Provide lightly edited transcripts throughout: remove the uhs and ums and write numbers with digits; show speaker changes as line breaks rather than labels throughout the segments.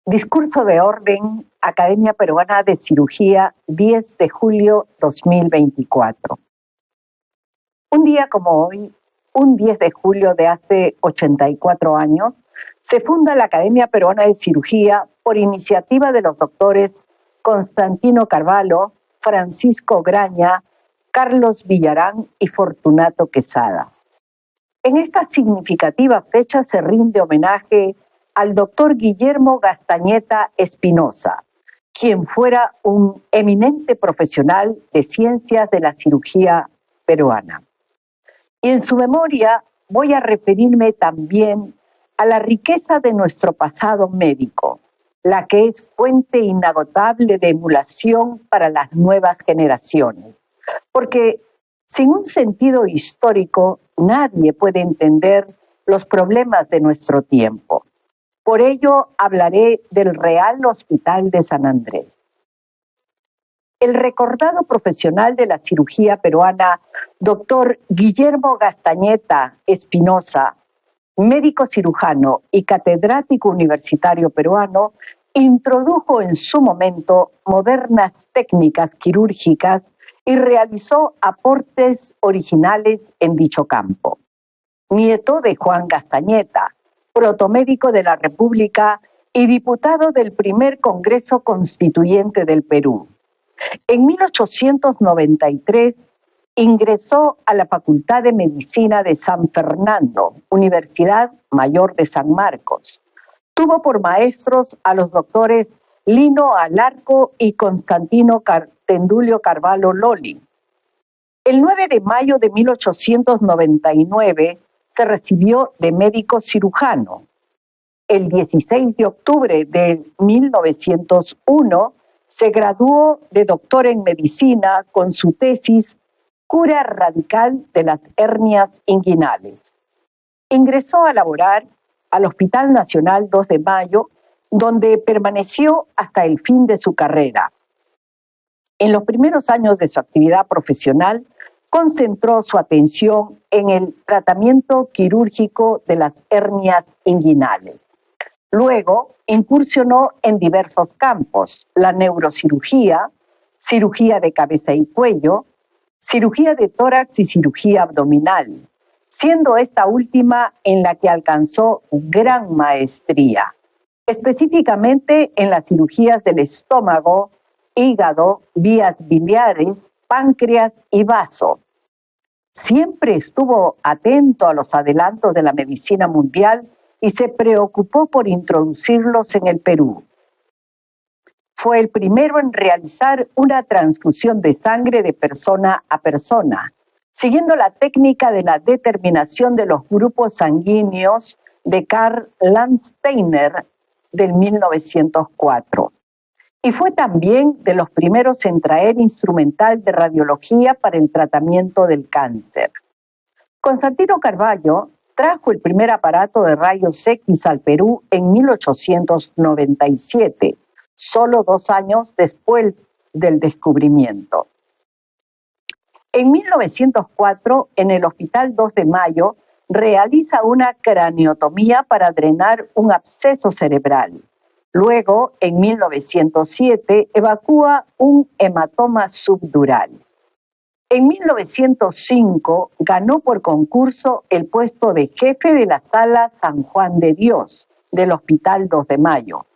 Discurso de orden, Academia Peruana de Cirugía, 10 de julio 2024. Un día como hoy, un 10 de julio de hace 84 años, se funda la Academia Peruana de Cirugía por iniciativa de los doctores Constantino Carvalho, Francisco Graña, Carlos Villarán y Fortunato Quesada. En esta significativa fecha se rinde homenaje al doctor Guillermo Gastañeta Espinosa, quien fuera un eminente profesional de ciencias de la cirugía peruana. Y en su memoria voy a referirme también a la riqueza de nuestro pasado médico, la que es fuente inagotable de emulación para las nuevas generaciones. Porque sin un sentido histórico, nadie puede entender los problemas de nuestro tiempo. Por ello, hablaré del Real Hospital de San Andrés. El recordado profesional de la cirugía peruana, doctor Guillermo Gastañeta Espinosa, médico cirujano y catedrático universitario peruano, introdujo en su momento modernas técnicas quirúrgicas y realizó aportes originales en dicho campo. Nieto de Juan Gastañeta, protomédico de la República y diputado del primer Congreso Constituyente del Perú. En 1893 ingresó a la Facultad de Medicina de San Fernando, Universidad Mayor de San Marcos. Tuvo por maestros a los doctores Lino Alarco y Constantino Tendulio Carvalho Loli. El 9 de mayo de 1899 se recibió de médico cirujano. El 16 de octubre de 1901 se graduó de doctor en medicina con su tesis Cura radical de las hernias inguinales. Ingresó a laborar al Hospital Nacional 2 de Mayo, donde permaneció hasta el fin de su carrera. En los primeros años de su actividad profesional, concentró su atención en el tratamiento quirúrgico de las hernias inguinales. Luego, incursionó en diversos campos: la neurocirugía, cirugía de cabeza y cuello, cirugía de tórax y cirugía abdominal, siendo esta última en la que alcanzó gran maestría, específicamente en las cirugías del estómago, hígado, vías biliares, páncreas y vaso. Siempre estuvo atento a los adelantos de la medicina mundial y se preocupó por introducirlos en el Perú. Fue el primero en realizar una transfusión de sangre de persona a persona, siguiendo la técnica de la determinación de los grupos sanguíneos de Karl Landsteiner del 1904. Y fue también de los primeros en traer instrumental de radiología para el tratamiento del cáncer. Constantino Carvalho trajo el primer aparato de rayos X al Perú en 1897, solo 2 años después del descubrimiento. En 1904, en el Hospital 2 de Mayo, realiza una craneotomía para drenar un absceso cerebral. Luego, en 1907, evacúa un hematoma subdural. En 1905, ganó por concurso el puesto de jefe de la Sala San Juan de Dios del Hospital 2 de Mayo,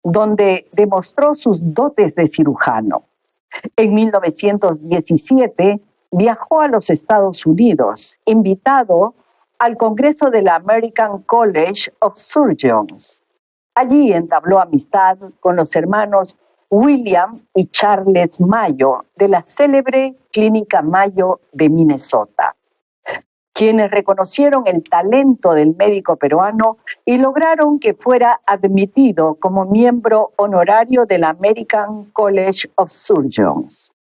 donde demostró sus dotes de cirujano. En 1917, viajó a los Estados Unidos, invitado al Congreso de la American College of Surgeons. Allí entabló amistad con los hermanos William y Charles Mayo de la célebre Clínica Mayo de Minnesota, quienes reconocieron el talento del médico peruano y lograron que fuera admitido como miembro honorario de la American College of Surgeons.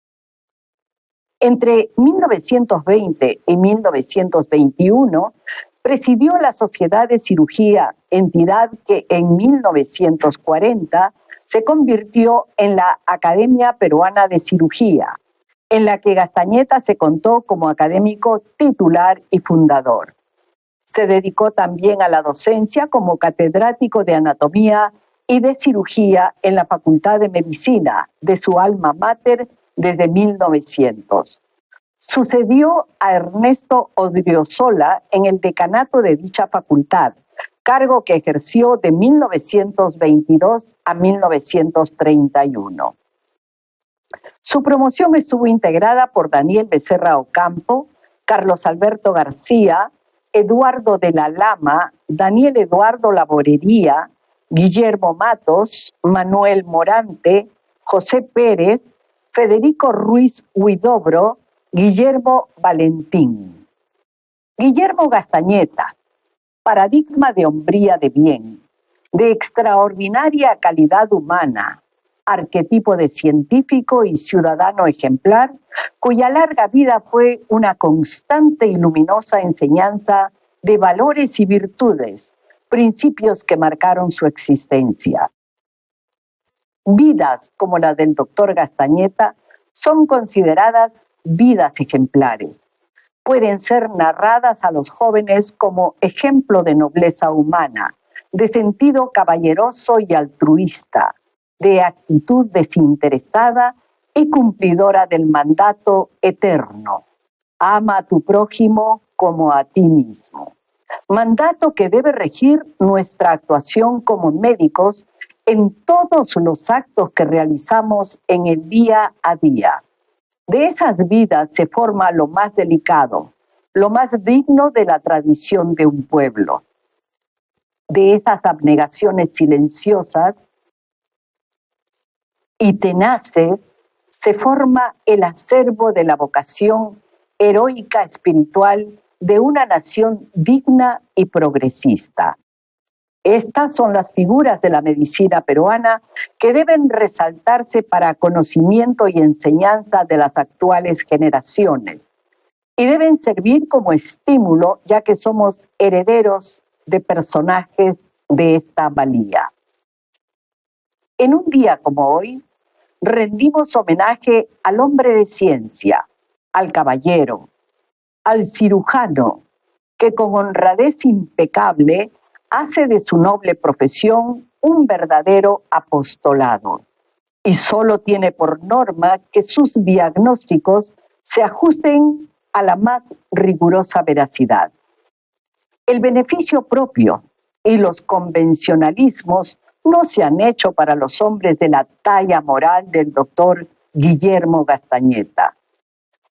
Entre 1920 y 1921, presidió la Sociedad de Cirugía, entidad que en 1940 se convirtió en la Academia Peruana de Cirugía, en la que Gastañeta se contó como académico titular y fundador. Se dedicó también a la docencia como catedrático de anatomía y de cirugía en la Facultad de Medicina de su alma mater desde 1900. Sucedió a Ernesto Odriozola en el decanato de dicha facultad, cargo que ejerció de 1922 a 1931. Su promoción estuvo integrada por Daniel Becerra Ocampo, Carlos Alberto García, Eduardo de la Lama, Daniel Eduardo Laborería, Guillermo Matos, Manuel Morante, José Pérez, Federico Ruiz Huidobro, Guillermo Valentín. Guillermo Gastañeta, paradigma de hombría de bien, de extraordinaria calidad humana, arquetipo de científico y ciudadano ejemplar, cuya larga vida fue una constante y luminosa enseñanza de valores y virtudes, principios que marcaron su existencia. Vidas como la del doctor Gastañeta son consideradas vidas ejemplares. Pueden ser narradas a los jóvenes como ejemplo de nobleza humana, de sentido caballeroso y altruista, de actitud desinteresada y cumplidora del mandato eterno. Ama a tu prójimo como a ti mismo. Mandato que debe regir nuestra actuación como médicos en todos los actos que realizamos en el día a día. De esas vidas se forma lo más delicado, lo más digno de la tradición de un pueblo. De esas abnegaciones silenciosas y tenaces se forma el acervo de la vocación heroica espiritual de una nación digna y progresista. Estas son las figuras de la medicina peruana que deben resaltarse para conocimiento y enseñanza de las actuales generaciones y deben servir como estímulo, ya que somos herederos de personajes de esta valía. En un día como hoy, rendimos homenaje al hombre de ciencia, al caballero, al cirujano, que con honradez impecable hace de su noble profesión un verdadero apostolado y solo tiene por norma que sus diagnósticos se ajusten a la más rigurosa veracidad. El beneficio propio y los convencionalismos no se han hecho para los hombres de la talla moral del doctor Guillermo Gastañeta.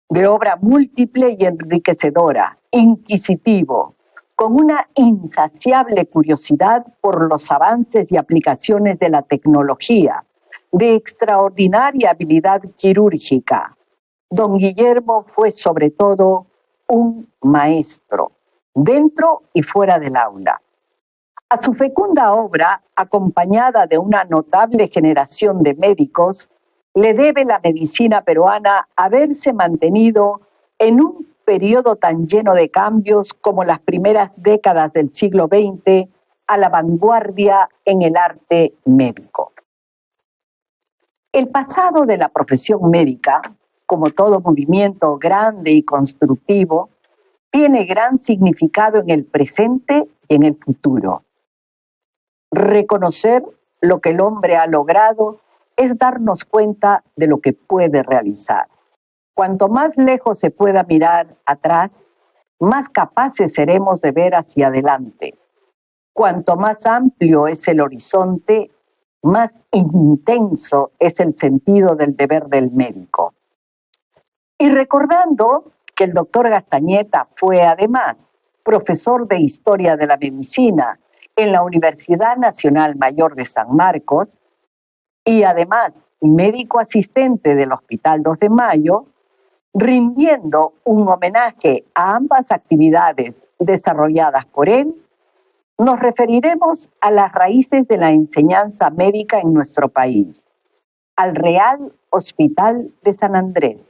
De obra múltiple y enriquecedora, inquisitivo, con una insaciable curiosidad por los avances y aplicaciones de la tecnología, de extraordinaria habilidad quirúrgica. Don Guillermo fue sobre todo un maestro, dentro y fuera del aula. A su fecunda obra, acompañada de una notable generación de médicos, le debe la medicina peruana haberse mantenido en un periodo tan lleno de cambios como las primeras décadas del siglo XX a la vanguardia en el arte médico. El pasado de la profesión médica, como todo movimiento grande y constructivo, tiene gran significado en el presente y en el futuro. Reconocer lo que el hombre ha logrado es darnos cuenta de lo que puede realizar. Cuanto más lejos se pueda mirar atrás, más capaces seremos de ver hacia adelante. Cuanto más amplio es el horizonte, más intenso es el sentido del deber del médico. Y recordando que el doctor Gastañeta fue además profesor de Historia de la Medicina en la Universidad Nacional Mayor de San Marcos y además médico asistente del Hospital 2 de Mayo, rindiendo un homenaje a ambas actividades desarrolladas por él, nos referiremos a las raíces de la enseñanza médica en nuestro país, al Real Hospital de San Andrés,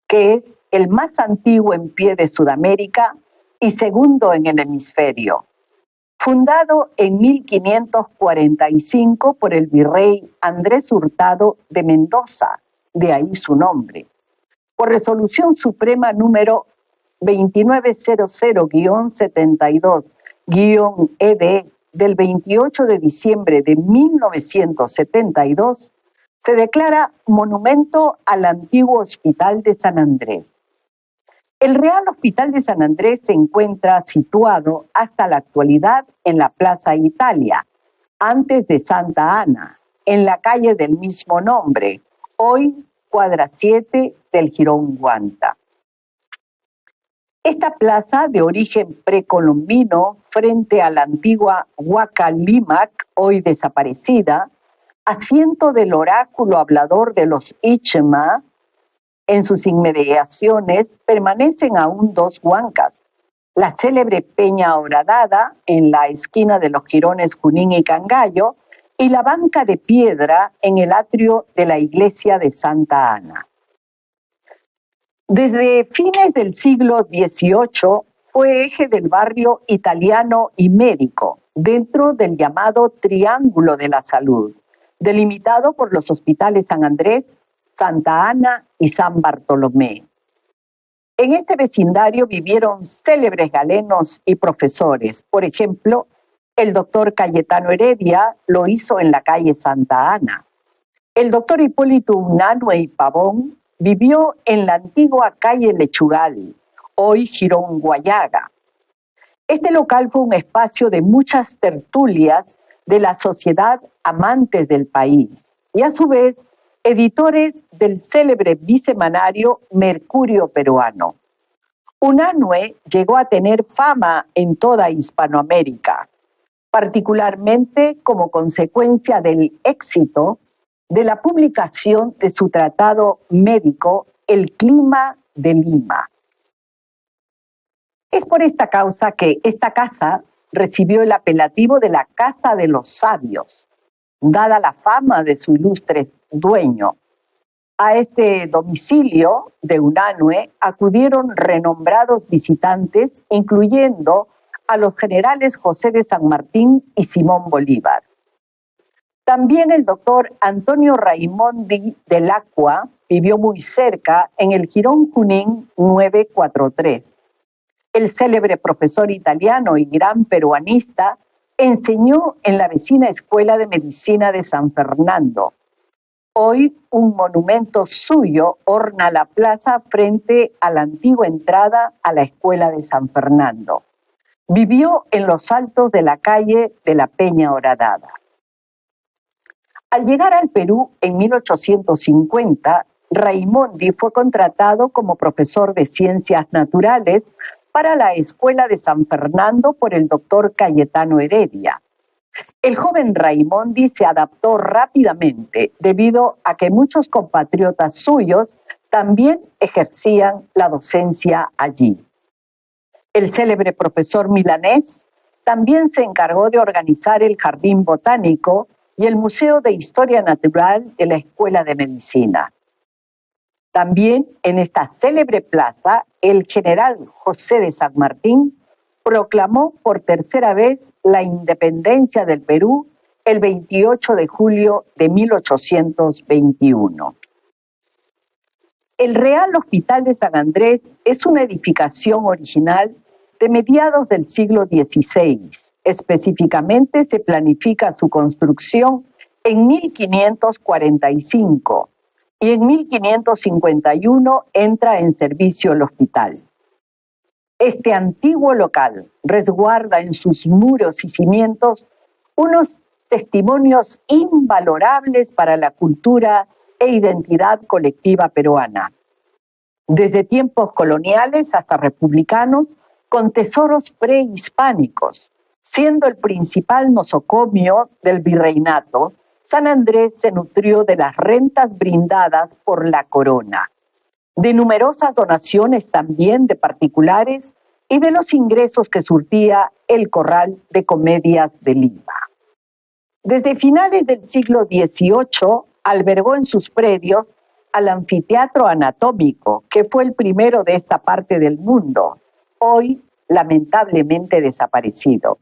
que es el más antiguo en pie de Sudamérica y segundo en el hemisferio. Fundado en 1545 por el virrey Andrés Hurtado de Mendoza, de ahí su nombre, por resolución suprema número 2900-72-ED del 28 de diciembre de 1972 se declara monumento al antiguo Hospital de San Andrés. El Real Hospital de San Andrés se encuentra situado hasta la actualidad en la Plaza Italia, antes de Santa Ana, en la calle del mismo nombre, hoy cuadra 7 del Jirón Guanta. Esta plaza, de origen precolombino, frente a la antigua Huaca Límac, hoy desaparecida, asiento del oráculo hablador de los Ichma, en sus inmediaciones permanecen aún dos huancas, la célebre Peña Horadada, en la esquina de los jirones Junín y Cangallo, y la banca de piedra en el atrio de la iglesia de Santa Ana. Desde fines del siglo XVIII fue eje del barrio italiano y médico, dentro del llamado Triángulo de la Salud, delimitado por los hospitales San Andrés, Santa Ana y San Bartolomé. En este vecindario vivieron célebres galenos y profesores. Por ejemplo, el doctor Cayetano Heredia lo hizo en la calle Santa Ana. El doctor Hipólito Unanue y Pavón vivió en la antigua calle Lechugal, hoy Jirón Guayaga. Este local fue un espacio de muchas tertulias de la sociedad amantes del país y a su vez editores del célebre bisemanario Mercurio Peruano. Unanue llegó a tener fama en toda Hispanoamérica, particularmente como consecuencia del éxito de la publicación de su tratado médico El clima de Lima. Es por esta causa que esta casa recibió el apelativo de la Casa de los Sabios, dada la fama de su ilustre dueño. A este domicilio de Unanue acudieron renombrados visitantes, incluyendo a los generales José de San Martín y Simón Bolívar. También el doctor Antonio Raimondi del Acua vivió muy cerca en el Jirón Junín 943. El célebre profesor italiano y gran peruanista enseñó en la vecina Escuela de Medicina de San Fernando. Hoy un monumento suyo orna la plaza frente a la antigua entrada a la Escuela de San Fernando. Vivió en los altos de la calle de la Peña Horadada. Al llegar al Perú en 1850, Raimondi fue contratado como profesor de ciencias naturales para la Escuela de San Fernando por el doctor Cayetano Heredia. El joven Raimondi se adaptó rápidamente debido a que muchos compatriotas suyos también ejercían la docencia allí. El célebre profesor milanés también se encargó de organizar el Jardín Botánico y el Museo de Historia Natural de la Escuela de Medicina. También en esta célebre plaza, el general José de San Martín proclamó por tercera vez la independencia del Perú el 28 de julio de 1821. El Real Hospital de San Andrés es una edificación original de mediados del siglo XVI. Específicamente se planifica su construcción en 1545 y en 1551 entra en servicio el hospital. Este antiguo local resguarda en sus muros y cimientos unos testimonios invalorables para la cultura e identidad colectiva peruana. Desde tiempos coloniales hasta republicanos, con tesoros prehispánicos. Siendo el principal nosocomio del virreinato, San Andrés se nutrió de las rentas brindadas por la corona, de numerosas donaciones también de particulares y de los ingresos que surtía el Corral de Comedias de Lima. Desde finales del siglo XVIII albergó en sus predios al anfiteatro anatómico, que fue el primero de esta parte del mundo, hoy lamentablemente desaparecido.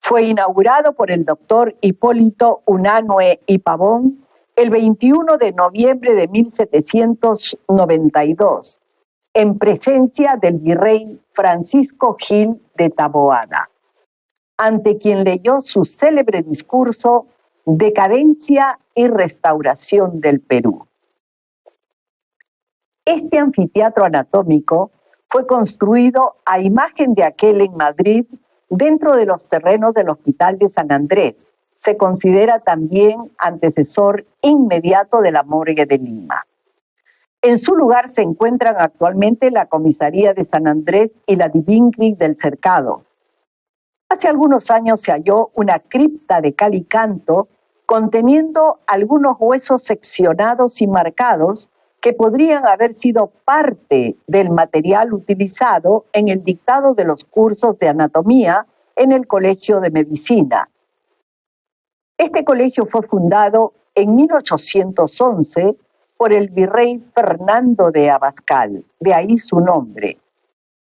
Fue inaugurado por el doctor Hipólito Unanue y Pavón el 21 de noviembre de 1792, en presencia del virrey Francisco Gil de Taboada. ante quien leyó su célebre discurso Decadencia y Restauración del Perú. Este anfiteatro anatómico fue construido a imagen de aquel en Madrid dentro de los terrenos del Hospital de San Andrés. Se considera también antecesor inmediato de la morgue de Lima. En su lugar se encuentran actualmente la comisaría de San Andrés y la Divincri del Cercado. Hace algunos años se halló una cripta de cal y canto conteniendo algunos huesos seccionados y marcados que podrían haber sido parte del material utilizado en el dictado de los cursos de anatomía en el Colegio de Medicina. Este colegio fue fundado en 1811 por el virrey Fernando de Abascal, de ahí su nombre,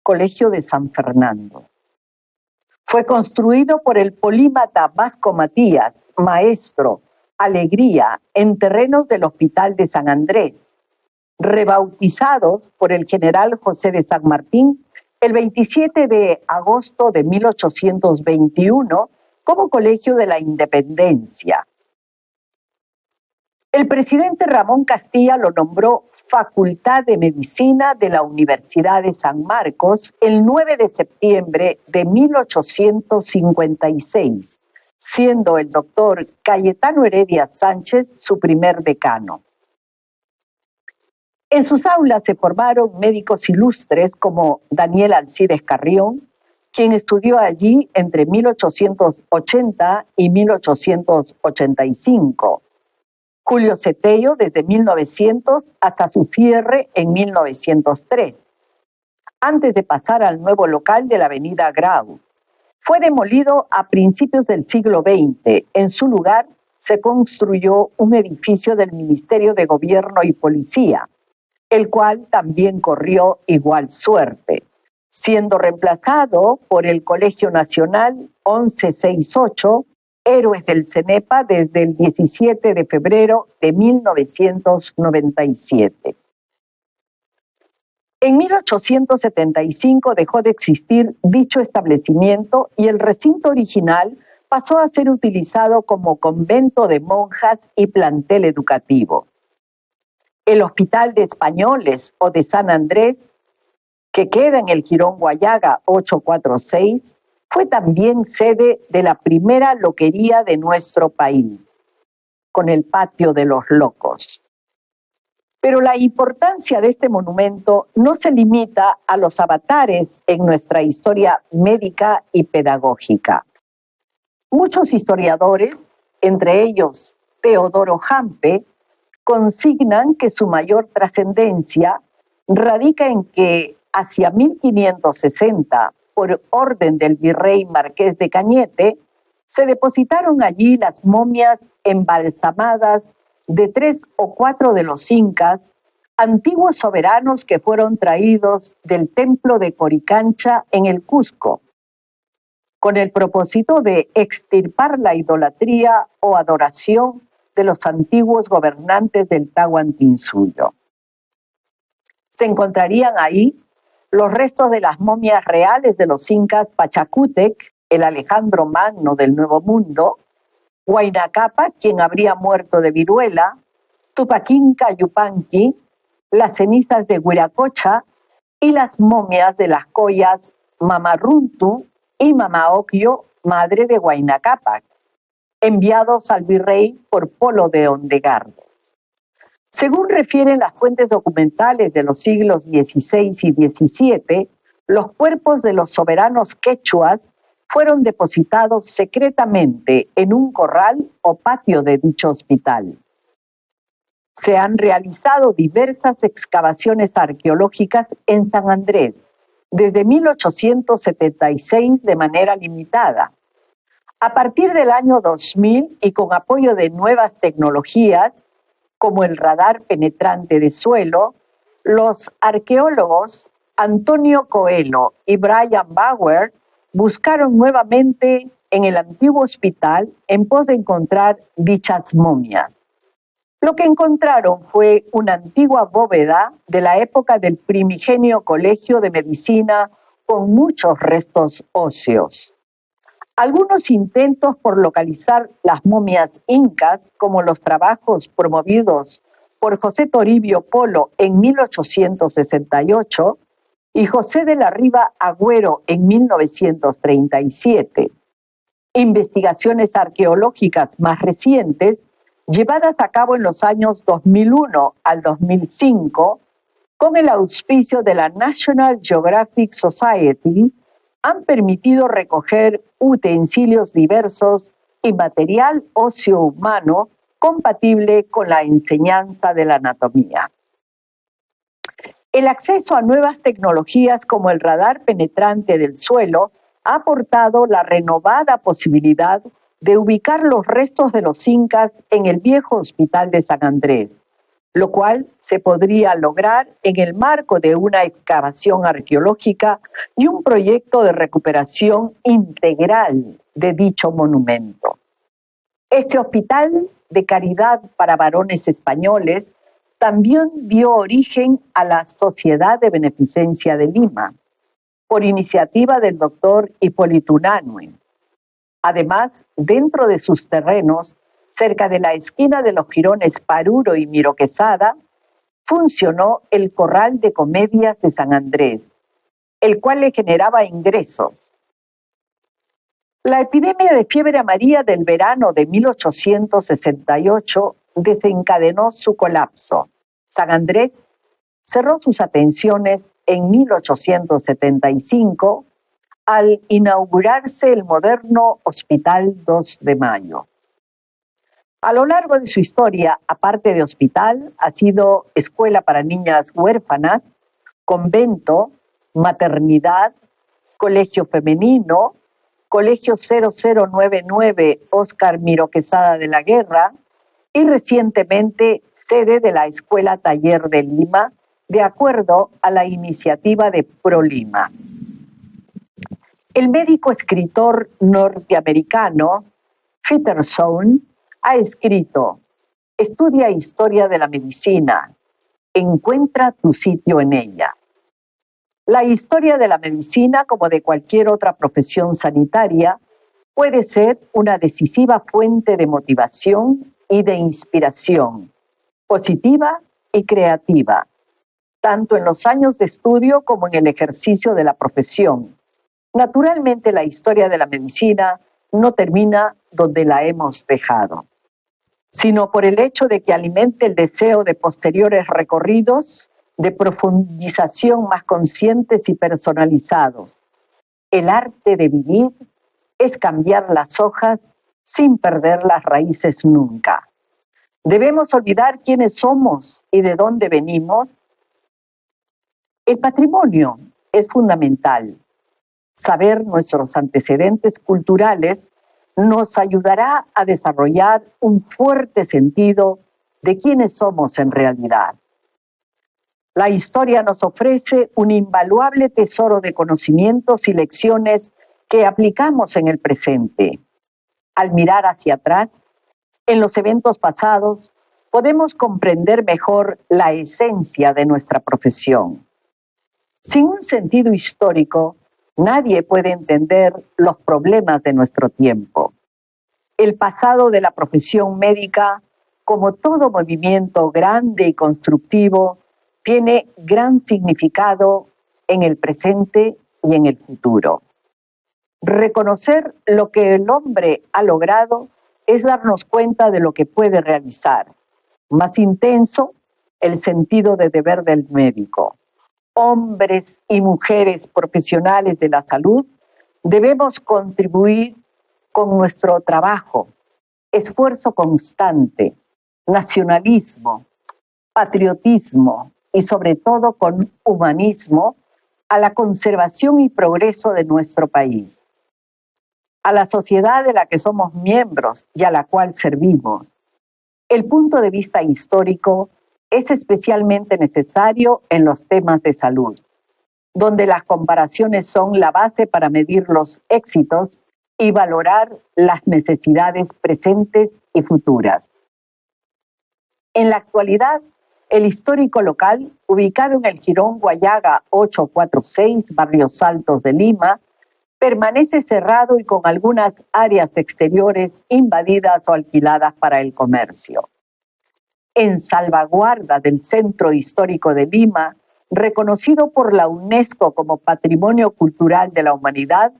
Colegio de San Fernando. Fue construido por el polímata Vasco Matías, maestro, Alegría, en terrenos del Hospital de San Andrés, rebautizados por el general José de San Martín el 27 de agosto de 1821 como Colegio de la Independencia. El presidente Ramón Castilla lo nombró Facultad de Medicina de la Universidad de San Marcos el 9 de septiembre de 1856, siendo el doctor Cayetano Heredia Sánchez su primer decano. En sus aulas se formaron médicos ilustres como Daniel Alcides Carrión, quien estudió allí entre 1880 y 1885. Julio Cetello desde 1900 hasta su cierre en 1903, antes de pasar al nuevo local de la avenida Grau. Fue demolido a principios del siglo XX. En su lugar se construyó un edificio del Ministerio de Gobierno y Policía, el cual también corrió igual suerte, siendo reemplazado por el Colegio Nacional 1168, Héroes del CENEPA desde el 17 de febrero de 1997. En 1875 dejó de existir dicho establecimiento y el recinto original pasó a ser utilizado como convento de monjas y plantel educativo. El Hospital de Españoles o de San Andrés, que queda en el Jirón Guayaga 846, fue también sede de la primera loquería de nuestro país, con el Patio de los Locos. Pero la importancia de este monumento no se limita a los avatares en nuestra historia médica y pedagógica. Muchos historiadores, entre ellos Teodoro Hampe, consignan que su mayor trascendencia radica en que hacia 1560, por orden del virrey Marqués de Cañete, se depositaron allí las momias embalsamadas de 3 o 4 de los incas, antiguos soberanos que fueron traídos del templo de Coricancha en el Cusco, con el propósito de extirpar la idolatría o adoración de los antiguos gobernantes del Tahuantinsuyo. Se encontrarían ahí los restos de las momias reales de los incas Pachacútec, el Alejandro Magno del Nuevo Mundo, Huayna Cápac, quien habría muerto de viruela, Tupac Inca Yupanqui, las cenizas de Huiracocha y las momias de las collas Mama Runtu y Mama Ocllo, madre de Huayna Cápac, enviados al virrey por Polo de Ondegardo. Según refieren las fuentes documentales de los siglos XVI y XVII, los cuerpos de los soberanos quechuas fueron depositados secretamente en un corral o patio de dicho hospital. Se han realizado diversas excavaciones arqueológicas en San Andrés, desde 1876 de manera limitada. A partir del año 2000 y con apoyo de nuevas tecnologías, como el radar penetrante de suelo, los arqueólogos Antonio Coelho y Brian Bauer buscaron nuevamente en el antiguo hospital en pos de encontrar dichas momias. Lo que encontraron fue una antigua bóveda de la época del primigenio Colegio de Medicina con muchos restos óseos. Algunos intentos por localizar las momias incas, como los trabajos promovidos por José Toribio Polo en 1868 y José de la Riva Agüero en 1937. Investigaciones arqueológicas más recientes, llevadas a cabo en los años 2001 al 2005, con el auspicio de la National Geographic Society, han permitido recoger utensilios diversos y material óseo humano compatible con la enseñanza de la anatomía. El acceso a nuevas tecnologías como el radar penetrante del suelo ha aportado la renovada posibilidad de ubicar los restos de los incas en el viejo hospital de San Andrés, lo cual se podría lograr en el marco de una excavación arqueológica y un proyecto de recuperación integral de dicho monumento. Este hospital de caridad para varones españoles también dio origen a la Sociedad de Beneficencia de Lima, por iniciativa del doctor Hipólito Unanue. Además, dentro de sus terrenos, cerca de la esquina de los jirones Paruro y Miro Quesada, funcionó el Corral de Comedias de San Andrés, el cual le generaba ingresos. La epidemia de fiebre amarilla del verano de 1868 desencadenó su colapso. San Andrés cerró sus atenciones en 1875 al inaugurarse el moderno Hospital 2 de Mayo. A lo largo de su historia, aparte de hospital, ha sido escuela para niñas huérfanas, convento, maternidad, colegio femenino, colegio 0099 Óscar Miro Quesada de la Guerra y recientemente sede de la Escuela Taller de Lima, de acuerdo a la iniciativa de ProLima. El médico escritor norteamericano Featherston ha escrito: estudia historia de la medicina, encuentra tu sitio en ella. La historia de la medicina, como de cualquier otra profesión sanitaria, puede ser una decisiva fuente de motivación y de inspiración, positiva y creativa, tanto en los años de estudio como en el ejercicio de la profesión. Naturalmente, la historia de la medicina no termina donde la hemos dejado, sino por el hecho de que alimente el deseo de posteriores recorridos de profundización más conscientes y personalizados. El arte de vivir es cambiar las hojas sin perder las raíces nunca. ¿Debemos olvidar quiénes somos y de dónde venimos? El patrimonio es fundamental. Saber nuestros antecedentes culturales nos ayudará a desarrollar un fuerte sentido de quiénes somos en realidad. La historia nos ofrece un invaluable tesoro de conocimientos y lecciones que aplicamos en el presente. Al mirar hacia atrás, en los eventos pasados, podemos comprender mejor la esencia de nuestra profesión. Sin un sentido histórico, nadie puede entender los problemas de nuestro tiempo. El pasado de la profesión médica, como todo movimiento grande y constructivo, tiene gran significado en el presente y en el futuro. Reconocer lo que el hombre ha logrado es darnos cuenta de lo que puede realizar. Más intenso, el sentido de deber del médico. Hombres y mujeres profesionales de la salud debemos contribuir con nuestro trabajo, esfuerzo constante, nacionalismo, patriotismo y sobre todo con humanismo a la conservación y progreso de nuestro país, a la sociedad de la que somos miembros y a la cual servimos. El punto de vista histórico es especialmente necesario en los temas de salud, donde las comparaciones son la base para medir los éxitos y valorar las necesidades presentes y futuras. En la actualidad, el histórico local, ubicado en el Jirón Guayaga 846, Barrios Altos de Lima, permanece cerrado y con algunas áreas exteriores invadidas o alquiladas para el comercio. En salvaguarda del Centro Histórico de Lima, reconocido por la UNESCO como Patrimonio Cultural de la Humanidad,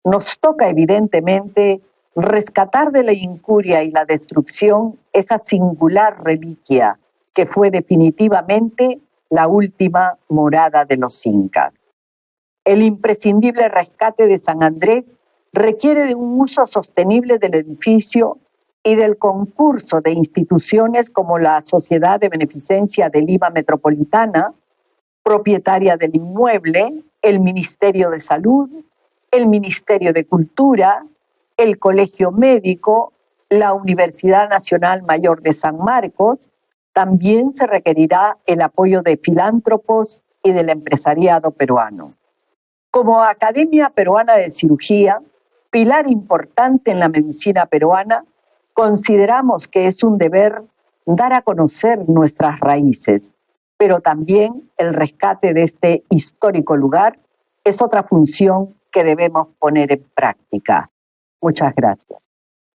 nos toca evidentemente rescatar de la incuria y la destrucción esa singular reliquia que fue definitivamente la última morada de los incas. El imprescindible rescate de San Andrés requiere de un uso sostenible del edificio y del concurso de instituciones como la Sociedad de Beneficencia de Lima Metropolitana, propietaria del inmueble, el Ministerio de Salud, el Ministerio de Cultura, el Colegio Médico, la Universidad Nacional Mayor de San Marcos. También se requerirá el apoyo de filántropos y del empresariado peruano. Como Academia Peruana de Cirugía, pilar importante en la medicina peruana, consideramos que es un deber dar a conocer nuestras raíces, pero también el rescate de este histórico lugar es otra función que debemos poner en práctica. Muchas gracias.